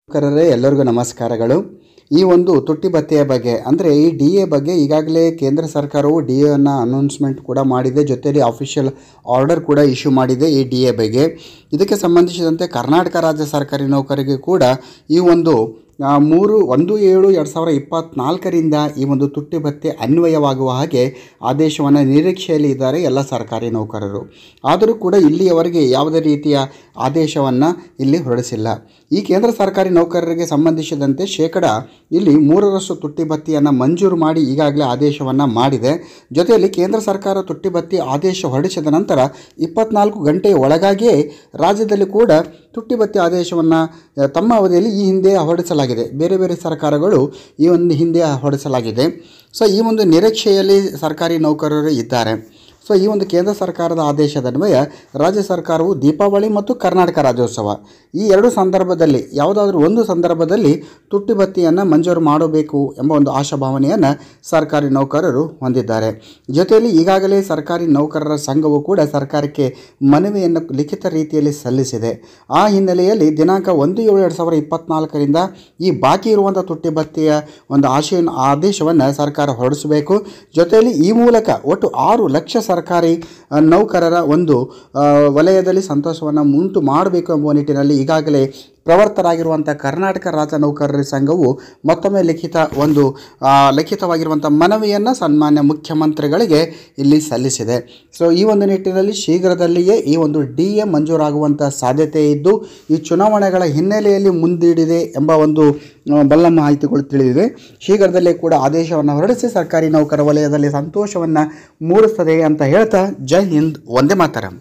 ನಮಸ್ಕಾರರೇ, ಎಲ್ಲರಿಗೂ ನಮಸ್ಕಾರಗಳು. ಈ ಒಂದು ತುಟ್ಟಿ ಭತ್ಯೆಯ ಬಗ್ಗೆ ಅಂದರೆ ಈ ಡಿ ಎ ಬಗ್ಗೆ ಈಗಾಗಲೇ ಕೇಂದ್ರ ಸರ್ಕಾರವು ಡಿ ಎನ್ನು ಅನೌನ್ಸ್ಮೆಂಟ್ ಕೂಡ ಮಾಡಿದೆ. ಜೊತೆಯಲ್ಲಿ ಆಫಿಷಿಯಲ್ ಆರ್ಡರ್ ಕೂಡ ಇಶ್ಯೂ ಮಾಡಿದೆ ಈ ಡಿ ಎ ಬಗ್ಗೆ. ಇದಕ್ಕೆ ಸಂಬಂಧಿಸಿದಂತೆ ಕರ್ನಾಟಕ ರಾಜ್ಯ ಸರ್ಕಾರಿ ನೌಕರರಿಗೆ ಕೂಡ ಈ ಒಂದು 3/7/2024ರಿಂದ ಈ ಒಂದು ತುಟ್ಟಿ ಭತ್ಯೆ ಅನ್ವಯವಾಗುವ ಹಾಗೆ ಆದೇಶವನ್ನು ನಿರೀಕ್ಷೆಯಲ್ಲಿ ಇದ್ದಾರೆ ಎಲ್ಲ ಸರ್ಕಾರಿ ನೌಕರರು. ಆದರೂ ಕೂಡ ಇಲ್ಲಿಯವರೆಗೆ ಯಾವುದೇ ರೀತಿಯ ಆದೇಶವನ್ನು ಇಲ್ಲಿ ಹೊರಡಿಸಿಲ್ಲ. ಈ ಕೇಂದ್ರ ಸರ್ಕಾರಿ ನೌಕರರಿಗೆ ಸಂಬಂಧಿಸಿದಂತೆ ಇಲ್ಲಿ 3ರಷ್ಟು ತುಟ್ಟಿ ಭತ್ಯೆಯನ್ನು ಮಂಜೂರು ಮಾಡಿ ಈಗಾಗಲೇ ಆದೇಶವನ್ನು ಮಾಡಿದೆ. ಜೊತೆಯಲ್ಲಿ ಕೇಂದ್ರ ಸರ್ಕಾರ ತುಟ್ಟಿ ಭತ್ಯೆ ಆದೇಶ ಹೊರಡಿಸಿದ ನಂತರ 24 ಗಂಟೆಯ ಒಳಗಾಗಿಯೇ ರಾಜ್ಯದಲ್ಲಿ ಕೂಡ ತುಟ್ಟಿ ಭತ್ಯೆ ಆದೇಶವನ್ನು ತಮ್ಮ ಅವಧಿಯಲ್ಲಿ ಈ ಹಿಂದೆ ಹೊರಡಿಸಲಾಗಿದೆ. ಬೇರೆ ಬೇರೆ ಸರ್ಕಾರಗಳು ಈ ಒಂದು ಹಿಂದೆ ಹೊರಡಿಸಲಾಗಿದೆ. ಈ ಒಂದು ನಿರೀಕ್ಷೆಯಲ್ಲಿ ಸರ್ಕಾರಿ ನೌಕರರು ಇದ್ದಾರೆ. ಈ ಒಂದು ಕೇಂದ್ರ ಸರ್ಕಾರದ ಆದೇಶದನ್ವಯ ರಾಜ್ಯ ಸರ್ಕಾರವು ದೀಪಾವಳಿ ಮತ್ತು ಕರ್ನಾಟಕ ರಾಜ್ಯೋತ್ಸವ ಈ ಎರಡು ಸಂದರ್ಭದಲ್ಲಿ ಯಾವುದಾದ್ರೂ ಒಂದು ಸಂದರ್ಭದಲ್ಲಿ ತುಟ್ಟಿ ಭತ್ಯೆಯನ್ನು ಮಂಜೂರು ಮಾಡಬೇಕು ಎಂಬ ಒಂದು ಆಶಾಭಾವನೆಯನ್ನು ಸರ್ಕಾರಿ ನೌಕರರು ಹೊಂದಿದ್ದಾರೆ. ಜೊತೆಯಲ್ಲಿ ಈಗಾಗಲೇ ಸರ್ಕಾರಿ ನೌಕರರ ಸಂಘವು ಕೂಡ ಸರ್ಕಾರಕ್ಕೆ ಮನವಿಯನ್ನು ಲಿಖಿತ ರೀತಿಯಲ್ಲಿ ಸಲ್ಲಿಸಿದೆ. ಆ ಹಿನ್ನೆಲೆಯಲ್ಲಿ ದಿನಾಂಕ 1/7/2024ರಿಂದ ಈ ಬಾಕಿ ಇರುವಂಥ ತುಟ್ಟಿ ಭತ್ಯೆಯ ಒಂದು ಆದೇಶವನ್ನು ಸರ್ಕಾರ ಹೊರಡಿಸಬೇಕು. ಜೊತೆಯಲ್ಲಿ ಈ ಮೂಲಕ ಒಟ್ಟು 6 ಲಕ್ಷ ಸರ್ಕಾರಿ ನೌಕರರ ಒಂದು ವಲಯದಲ್ಲಿ ಸಂತೋಷವನ್ನು ಉಂಟು ಮಾಡಬೇಕು ಎಂಬ ನಿಟ್ಟಿನಲ್ಲಿ ಈಗಾಗಲೇ ಪ್ರವರ್ತರಾಗಿರುವಂಥ ಕರ್ನಾಟಕ ರಾಜ್ಯ ನೌಕರರ ಸಂಘವು ಮತ್ತೊಮ್ಮೆ ಲಿಖಿತವಾಗಿರುವಂಥ ಮನವಿಯನ್ನು ಸನ್ಮಾನ್ಯ ಮುಖ್ಯಮಂತ್ರಿಗಳಿಗೆ ಇಲ್ಲಿ ಸಲ್ಲಿಸಿದೆ. ಈ ಒಂದು ನಿಟ್ಟಿನಲ್ಲಿ ಶೀಘ್ರದಲ್ಲಿಯೇ ಈ ಒಂದು ಡಿ ಎ ಮಂಜೂರಾಗುವಂಥ ಸಾಧ್ಯತೆ ಇದ್ದು ಈ ಚುನಾವಣೆಗಳ ಹಿನ್ನೆಲೆಯಲ್ಲಿ ಮುಂದಿಡಿದೆ ಎಂಬ ಒಂದು ಬಲ್ಲ ಮಾಹಿತಿಗಳು ತಿಳಿದಿವೆ. ಶೀಘ್ರದಲ್ಲೇ ಕೂಡ ಆದೇಶವನ್ನು ಹೊರಡಿಸಿ ಸರ್ಕಾರಿ ನೌಕರ ವಲಯದಲ್ಲಿ ಸಂತೋಷವನ್ನು ಮೂಡಿಸ್ತದೆ ಅಂತ ಹೇಳ್ತಾ ಜೈ ಹಿಂದ್, ವಂದೇ ಮಾತರಂ.